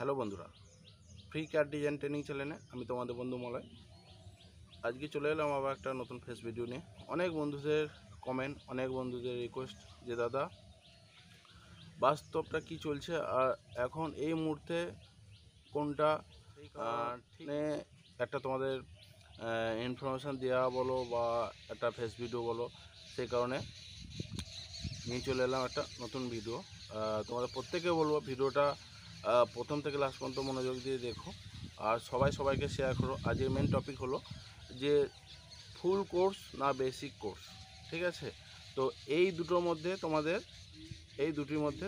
Hello বন্ধুরা, free CAD design training চ্যানেলে আমি তোমাদের বন্ধু মলয়। আজকে চলে এলাম আবার একটা নতুন ফেস ভিডিও নিয়ে। অনেক বন্ধুদের কমেন্ট, অনেক বন্ধুদের রিকোয়েস্ট যে দাদা বাস্তবটা কি চলছে আর এখন এই মুহূর্তে কোনটা ঠিক একটা তোমাদের ইনফরমেশান দেওয়া বলো বা একটা ফেস ভিডিও বলো, সেই কারণে নিয়ে চলে এলাম একটা নতুন ভিডিও। তোমাদের প্রত্যেকে বলবো ভিডিওটা প্রথম থেকে লাস্ট পর্যন্ত মনোযোগ দিয়ে দেখো আর সবাইকে শেয়ার করো। আজকের মেন টপিক হলো যে ফুল কোর্স না বেসিক কোর্স, ঠিক আছে? তো এই দুটির মধ্যে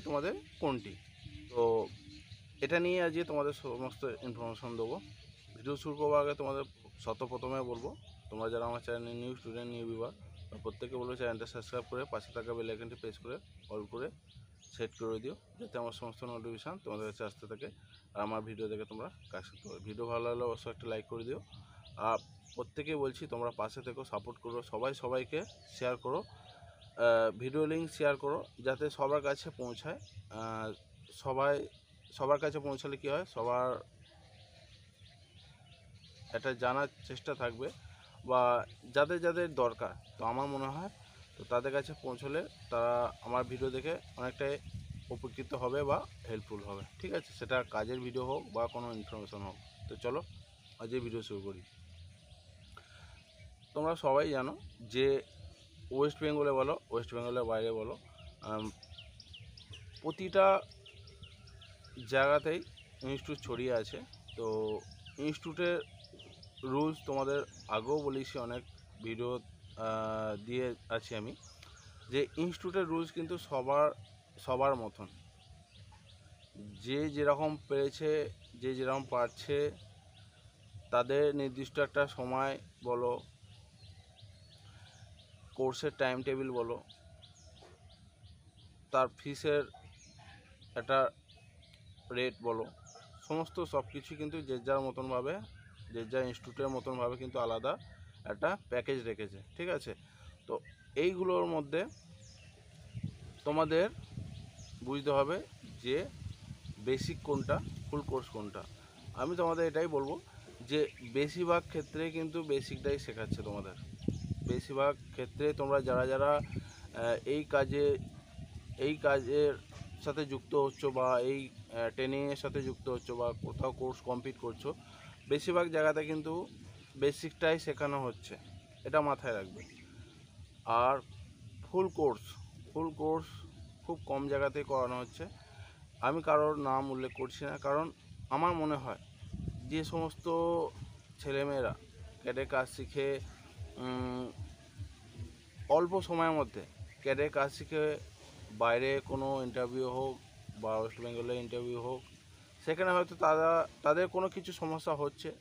তোমাদের কোনটি? তো এটা নিয়ে আজকে তোমাদের সমস্ত ইনফরমেশন দেবো। ভিডিও শুরু করবার আগে তোমাদের প্রথমে বলবো, তোমরা যারা আমার চ্যানেলে নিউ স্টুডেন্ট, নিউ ভিউয়ার, প্রত্যেকে বলবো চ্যানেলটা সাবস্ক্রাইব করে পাশে থাকা বেল আইকনটি প্রেস করে অল করে সেট করে দিও, যাতে আমার সমস্ত নোটিফিকেশান তোমাদের কাছে আসতে থাকে আর আমার ভিডিও দেখে তোমরা কাজ করতে পারো। ভিডিও ভালো লাগলে অবশ্যই একটা লাইক করে দিও। আর প্রত্যেকেই বলছি তোমরা পাশে থেকো, সাপোর্ট করো, সবাইকে শেয়ার করো, ভিডিও লিঙ্ক শেয়ার করো যাতে সবার কাছে পৌঁছায়। সবার কাছে পৌঁছালে কী হয়, সবার এটা জানার চেষ্টা থাকবে বা যাদের দরকার, তো আমার মনে হয় তো তাদের কাছে পৌঁছলে তারা আমার ভিডিও দেখে অনেকটাই উপকৃত হবে বা হেল্পফুল হবে, ঠিক আছে? সেটা কাজের ভিডিও হোক বা কোনো ইনফরমেশন হোক। তো চলো আজকে ভিডিও শুরু করি। তোমরা সবাই জানো যে ওয়েস্ট বেঙ্গলে বলো, ওয়েস্ট বেঙ্গলের বাইরে বলো, প্রতিটা জায়গাতেই ইনস্টিটিউট ছড়িয়ে আছে। তো ইনস্টিটিউটের রুলস তোমাদের আগেও বলেছি, অনেক ভিডিও দিয়ে আছি আমি, যে ইনস্টিটিউটের রুলস কিন্তু সবার মতন। যে যেরকম পেরেছে, যে যেরকম পারছে, তাদের নির্দিষ্ট একটা সময় বলো, কোর্সের টাইম টেবিল বলো, তার ফিসের একটা রেট বলো, সমস্ত সব কিছু কিন্তু যে যার মতনভাবে, যে যার ইনস্টিটিউটের মতনভাবে কিন্তু আলাদা একটা প্যাকেজ রেখেছে, ঠিক আছে? তো এইগুলোর মধ্যে তোমাদের বুঝতে হবে যে বেসিক কোনটা, ফুল কোর্স কোনটা। আমি তোমাদের এটাই বলবো যে বেশিরভাগ ক্ষেত্রে কিন্তু বেসিকটাই শেখাচ্ছে তোমাদের। বেশিরভাগ ক্ষেত্রে তোমরা যারা এই কাজের সাথে যুক্ত হচ্ছ বা এই ট্রেনিংয়ের সাথে যুক্ত হচ্ছ বা কোথাও কোর্স কমপ্লিট করছো, বেশিরভাগ জায়গাতে কিন্তু বেসিকটাই শেখানো হচ্ছে, এটা মাথায় রাখবে। আর ফুল কোর্স খুব কম জায়গাতেই করানো হচ্ছে। আমি কারোর নাম উল্লেখ করছি না, কারণ আমার মনে হয় যে সমস্ত ছেলেমেয়েরা ক্যাডে কাজ শিখে অল্প সময়ের মধ্যে ক্যাডের কাজ শিখে বাইরে কোনো ইন্টারভিউ হোক বা ওয়েস্ট বেঙ্গলে ইন্টারভিউ হোক, সেখানে হয়তো তাদের কোনো কিছু সমস্যা হচ্ছে,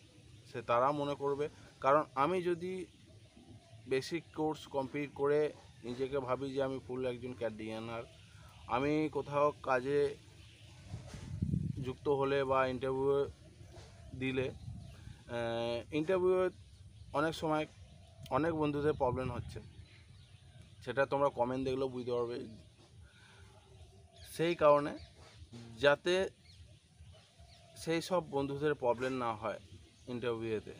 তারা মনে করবে। কারণ আমি যদি বেসিক কোর্স কমপ্লিট করে নিজেকে ভাবি যে আমি ফুল একজন ক্যাড ডিজাইনার, আমি কোথাও কাজে যুক্ত হলে বা ইন্টারভিউ দিলে, অনেক সময় অনেক বন্ধুদের প্রবলেম হচ্ছে, সেটা তোমরা কমেন্ট দেখলেও বুঝতে পারবে। সেই কারণে যাতে সেই সব বন্ধুদের প্রবলেম না হয় ইন্টারভিউতে,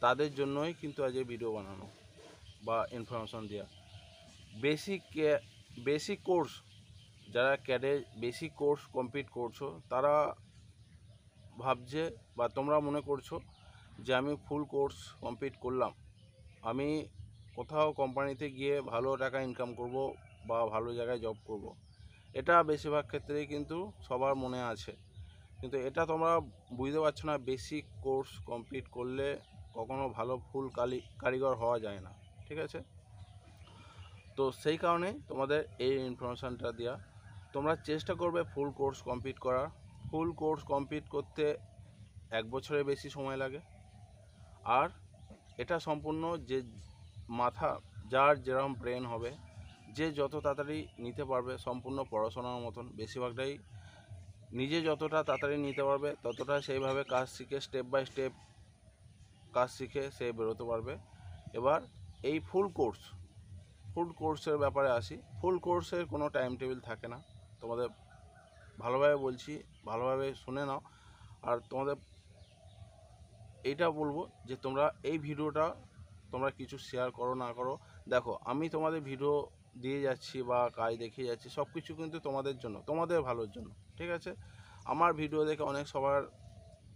তাদের জন্যই কিন্তু আজ এই ভিডিও বানানো বা ইনফরমেশন দেওয়া। বেসিক কোর্স, যারা ক্যাডে বেসিক কোর্স কমপ্লিট করছো, তারা ভাবছে বা তোমরা মনে করছো যে আমি ফুল কোর্স কমপ্লিট করলাম, আমি কোথাও কোম্পানিতে গিয়ে ভালো টাকা ইনকাম করব বা ভালো জায়গায় জব করব। এটা বেশিরভাগ ক্ষেত্রেই কিন্তু সবার মনে আছে, কিন্তু এটা তোমরা বুঝতে পারছো না। বেসিক কোর্স কমপ্লিট করলে কখনো ভালো ফুল কারিগর হওয়া যায় না, ঠিক আছে? তো সেই কারণে তোমাদের এই ইনফরমেশানটা দেওয়া। তোমরা চেষ্টা করবে ফুল কোর্স কমপ্লিট করার। ফুল কোর্স কমপ্লিট করতে 1 বছরের বেশি সময় লাগে। আর এটা সম্পূর্ণ যে যার যেরকম ব্রেন হবে, যে যত তাড়াতাড়ি নিতে পারবে, সম্পূর্ণ পড়াশোনার মতন বেশিরভাগটাই নিজে যতটা তাড়াতাড়ি নিতে পারবে ততটা সেইভাবে কাজ শিখে স্টেপ বাই স্টেপ কাজ শিখে সে বেরোতে পারবে। এবার এই ফুল কোর্সের ব্যাপারে আসি। ফুল কোর্সের কোনো টাইম টেবিল থাকে না। তোমাদের ভালোভাবে বলছি, ভালোভাবে শুনে নাও। আর তোমাদের এইটা বলবো যে তোমরা এই ভিডিওটা তোমরা কিছু শেয়ার করো না করো, দেখো আমি তোমাদের ভিডিও দিয়ে যাচ্ছি বা কাজ দেখিয়ে যাচ্ছি, সব কিছু কিন্তু তোমাদের জন্য, তোমাদের ভালোর জন্য, ঠিক আছে? আমার ভিডিও দেখে অনেক সবার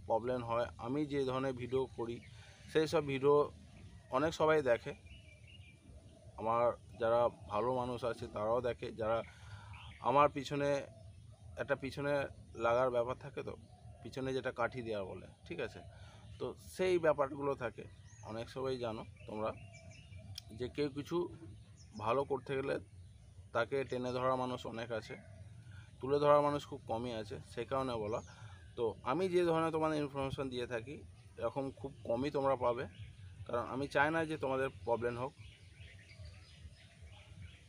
প্রবলেম হয়, আমি যে ধরনের ভিডিও করি সেই সব ভিডিও অনেক সবাই দেখে, আমার যারা ভালো মানুষ আছে তারাও দেখে, যারা আমার পিছনে একটা পিছনে লাগার ব্যাপার থাকে, তো পিছনে যেটা কাঠি দেওয়া বলে, ঠিক আছে? তো সেই ব্যাপারগুলো থাকে, অনেক সবাই জানো তোমরা যে কেউ কিছু ভালো করতে গেলে তাকে টেনে ধরা মানুষ অনেক আছে, তুলে ধরা মানুষ খুব কমই আছে, সেই কারণে বলা। তো আমি যে ধরনের তোমাদের ইনফরমেশান দিয়ে থাকি এরকম খুব কমই তোমরা পাবে, কারণ আমি চাই না যে তোমাদের প্রবলেম হোক।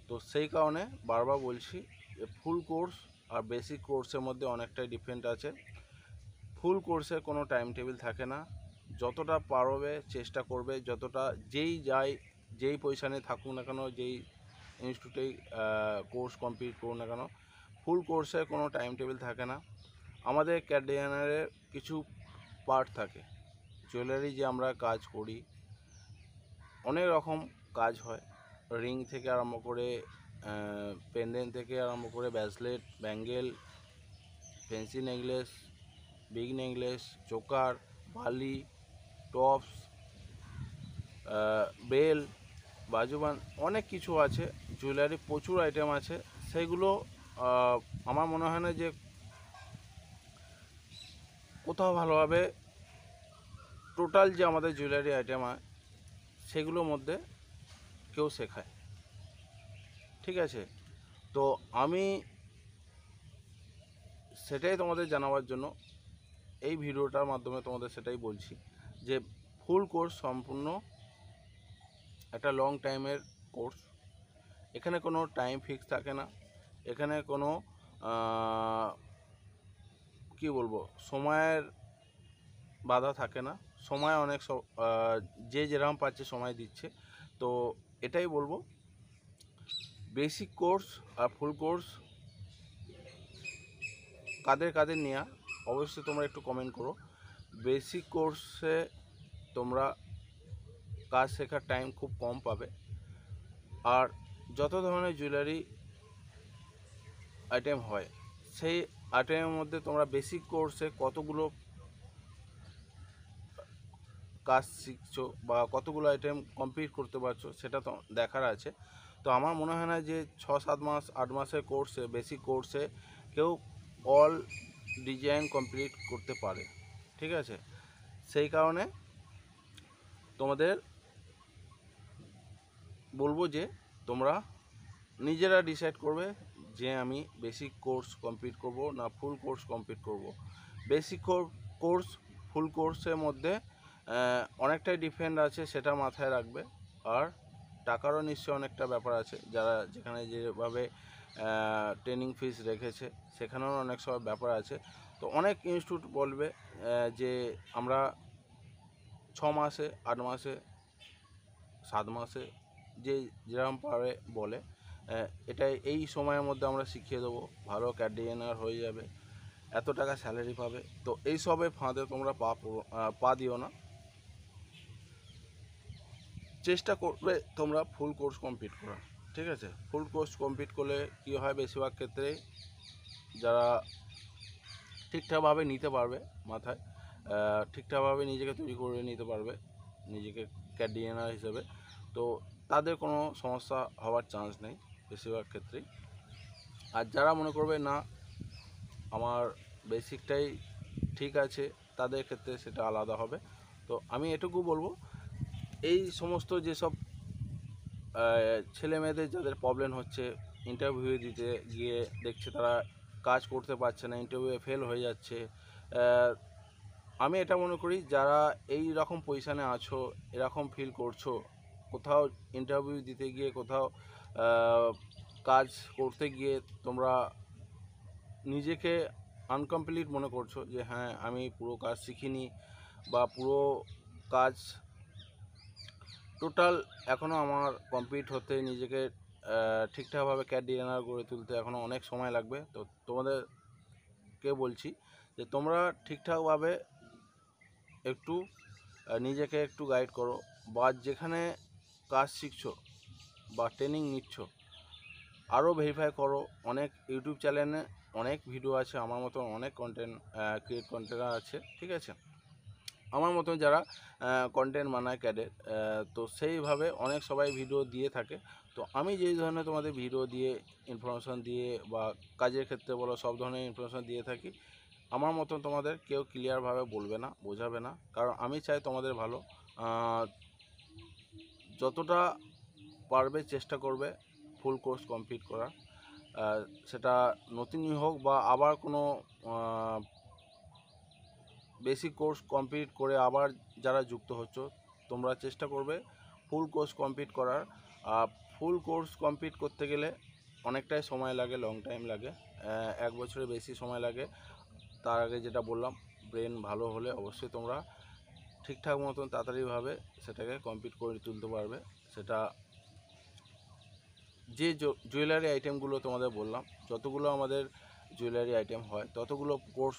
তো সেই কারণে বারবার বলছি যে ফুল কোর্স আর বেসিক কোর্সের মধ্যে অনেকটাই ডিফারেন্ট আছে। ফুল কোর্সে কোনো টাইম টেবিল থাকে না, যতটা পারবে চেষ্টা করবে, যতটা যেই পজিশানে থাকুক না কেন, যেই ইনস্টিটিউটেই কোর্স কমপ্লিট করুন না কেন, ফুল কোর্সে কোনো টাইম টেবিল থাকে না। আমাদের ক্যাট ডিজাইনারের কিছু পার্ট থাকে, জুয়েলারি যে আমরা কাজ করি অনেক রকম কাজ হয়, রিং থেকে আরম্ভ করে পেন্ডেন্ট থেকে আরম্ভ করে bracelet, bangle, fancy necklace, big necklace, choker, বালি, টপস, বেল, বাজুবান, অনেক কিছু আছে, জুয়েলারি প্রচুর আইটেম আছে। সেইগুলো আমার মনে হয় না যে কোথাও ভালোভাবে টোটাল যে আমাদের জুয়েলারি আইটেম হয় সেগুলোর মধ্যে কেউ শেখায়, ঠিক আছে? তো আমি সেটাই তোমাদের জানাবার জন্য এই ভিডিওটার মাধ্যমে তোমাদের সেটাই বলছি যে ফুল কোর্স সম্পূর্ণ একটা লং টাইমের কোর্স, এখানে কোনো টাইম ফিক্স থাকে না, এখানে কোনো কি বলবো সময়ের বাধা থাকে না, সময় অনেক যে যেরকম পাচ্ছে সময় দিচ্ছে। তো এটাই বলবো, বেসিক কোর্স আর ফুল কোর্স কাদের কাদের নেওয়া অবশ্যই তোমরা একটু কমেন্ট করো। বেসিক কোর্সে তোমরা কাজ শেখার টাইম খুব কম পাবে, আর যত ধরনের জুয়েলারি আইটেম হয় সেই আইটেমের মধ্যে তোমরা বেসিক কোর্সে কতগুলো কাজ শিখছো বা কতগুলো আইটেম কমপ্লিট করতে পারছো সেটা তো দেখার আছে। তো আমার মনে হয় না যে 6-7 মাস 8 মাসের কোর্সে, বেসিক কোর্সে কেউ অল ডিজাইন কমপ্লিট করতে পারে, ঠিক আছে? সেই কারণে তোমাদের বলবো যে তোমরা নিজেরা ডিসাইড করবে যে আমি বেসিক কোর্স কমপ্লিট করব না ফুল কোর্স কমপ্লিট করব। বেসিক কোর্স ফুল কোর্সের মধ্যে অনেকটাই ডিফারেন্ট আছে, সেটা মাথায় রাখবে। আর টাকারও নিশ্চয়ই অনেকটা ব্যাপার আছে, যারা যেখানে যেভাবে ট্রেনিং ফিস রেখেছে সেখানেও অনেক সব ব্যাপার আছে। তো অনেক ইনস্টিটিউট বলবে যে আমরা 6 মাসে, 8 মাসে, 7 মাসে, যে যেরকম পারে বলে এটা এই সময়ের মধ্যে আমরা শিখিয়ে দেবো, ভালো ক্যাট ডিজাইনার হয়ে যাবে, এত টাকা স্যালারি পাবে। তো এই সবে ফাঁদে তোমরা পা দিও না, চেষ্টা করবে তোমরা ফুল কোর্স কমপ্লিট করা, ঠিক আছে? ফুল কোর্স কমপ্লিট করলে কী হয়, বেশিরভাগ ক্ষেত্রে যারা ঠিকঠাকভাবে নিতে পারবে মাথায়, ঠিকঠাকভাবে নিজেকে তৈরি করে নিতে পারবে নিজেকে ক্যাট ডিজাইনার হিসেবে, তো তাদের কোনো সমস্যা হওয়ার চান্স নেই বেশিরভাগ ক্ষেত্রেই। আর যারা মনে করবে না আমার বেসিকটাই ঠিক আছে, তাদের ক্ষেত্রে সেটা আলাদা হবে। তো আমি এটুকু বলবো, এই সমস্ত যেসব ছেলে মেয়েদের যাদের প্রবলেম হচ্ছে, ইন্টারভিউ দিতে গিয়ে দেখছে তারা কাজ করতে পারছে না, ইন্টারভিউয়ে ফেল হয়ে যাচ্ছে, আমি এটা মনে করি যারা এই রকম পজিশানে আছো, এরকম ফিল করছো, কোথাও ইন্টারভিউ দিতে গিয়ে, কোথাও কাজ করতে গিয়ে তোমরা নিজেকে আনকমপ্লিট মনে করছো যে হ্যাঁ আমি পুরো কাজ শিখিনি বা পুরো কাজ টোটাল এখনও আমার কমপ্লিট হতে, নিজেকে ঠিকঠাকভাবে ক্যাট ডিজাইনার গড়ে তুলতে এখনও অনেক সময় লাগবে। তো তোমাদের তাদেরকে বলছি যে তোমরা ঠিকঠাকভাবে একটু নিজেকে একটু গাইড করো, বা যেখানে কাজ শিখছো বা ট্রেনিং নিচ্ছ আরও ভেরিফাই করো। অনেক ইউটিউব চ্যানেলে অনেক ভিডিও আছে, আমার মতো অনেক কন্টেন্ট আছে, ঠিক আছে, আমার মতো যারা কন্টেন্ট বানায় ক্যাডের, তো সেইভাবে অনেক সবাই ভিডিও দিয়ে থাকে। তো আমি যেই ধরনের তোমাদের ভিডিও দিয়ে ইনফরমেশান দিয়ে বা কাজের ক্ষেত্রে বলো সব ধরনের ইনফরমেশান দিয়ে থাকি, আমার মতন তোমাদের কেউ ক্লিয়ারভাবে বলবে না, বোঝাবে না, কারণ আমি চাই তোমাদের ভালো। যতটা পারবে চেষ্টা করবে ফুল কোর্স কমপ্লিট করার, সেটা নতুনই হোক বা আবার কোনো বেসিক কোর্স কমপ্লিট করে আবার যারা যুক্ত হচ্ছ, তোমরা চেষ্টা করবে ফুল কোর্স কমপ্লিট করার। ফুল কোর্স কমপ্লিট করতে গেলে অনেকটাই সময় লাগে, লং টাইম লাগে, 1 বছরের বেশি সময় লাগে। তার আগে যেটা বললাম, ব্রেন ভালো হলে অবশ্যই তোমরা ঠিকঠাক মতন তাড়াতাড়িভাবে সেটাকে কমপ্লিট করে তুলতে পারবে। সেটা যে জুয়েলারি আইটেমগুলো তোমাদের বললাম, যতগুলো আমাদের জুয়েলারি আইটেম হয়, ততগুলো কোর্স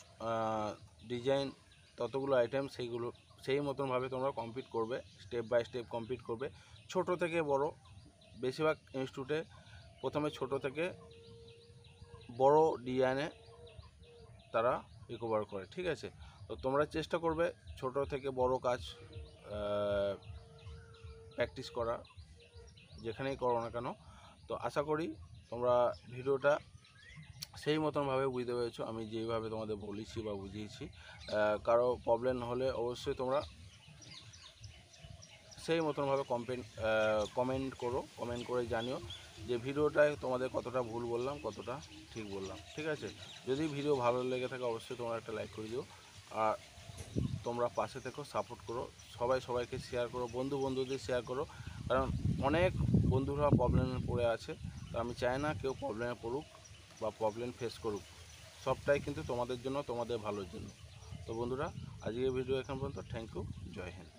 ডিজাইন, ততগুলো আইটেম সেইগুলো সেই মতনভাবে তোমরা কমপ্লিট করবে, স্টেপ বাই স্টেপ কমপ্লিট করবে, ছোট থেকে বড়। বেশিরভাগ ইনস্টিটিউটে প্রথমে ছোট থেকে বড় ডিজাইনে তারা রিকভার করে, ঠিক আছে। তো তোমরা চেষ্টা করবে ছোট থেকে বড় কাজ প্র্যাকটিস করা, যেখানেই করো না কেন। তো আশা করি তোমরা ভিডিওটা সেই মতনভাবে বুঝতে পেরেছো, আমি যেইভাবে তোমাদের বলেছি বা বুঝিয়েছি। কারো প্রবলেম হলে অবশ্যই তোমরা সেই মতনভাবে কমেন্ট করে জানিও যে ভিডিওটায় তোমাদের কতটা ভুল বললাম, কতটা ঠিক বললাম, ঠিক আছে। যদি ভিডিও ভালো লেগে থাকে অবশ্যই তোমরা একটা লাইক করে দিও, আর তোমরা পাশে থেকো, সাপোর্ট করো, সবাইকে শেয়ার করো, বন্ধুদের শেয়ার করো, কারণ অনেক বন্ধুরা প্রবলেমে পড়ে আছে। তো আমি চাই না কেউ প্রবলেমে পড়ুক বা প্রবলেম ফেস করুক, সবটাই কিন্তু তোমাদের জন্য, তোমাদের ভালোর জন্য। তো বন্ধুরা, আজকের ভিডিও এখান পর্যন্ত। থ্যাংক ইউ, জয় হিন্দ।